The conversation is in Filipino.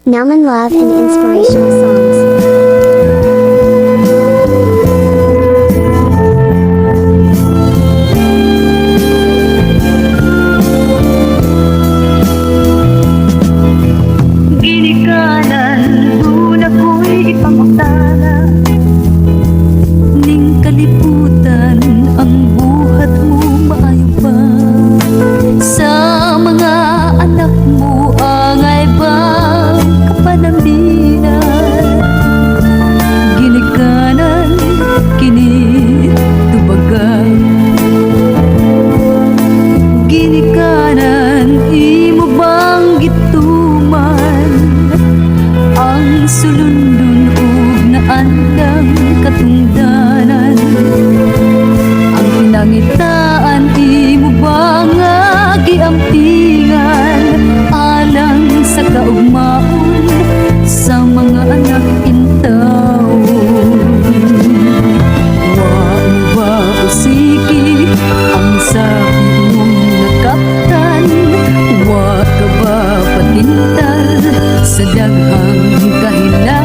Nauman love and inspirational songs. Ginikanan, doon ako'y ipangutana. Ning kalibutan, ang buhat mo maayo pa. Sa mga anak mo, angay bang kapanambinan? Ginikanan, kini tubagan. Ginikanan, imo bang gituman ang sulundon ug naandang katungdanan? Ang pinangitaan, imo bang giampingan alang sa kaugmaon sa mga anak intawon? Wa ba usiki ang sabi mong nakaptan? Wa ka ba patintal sa daghang kahilan?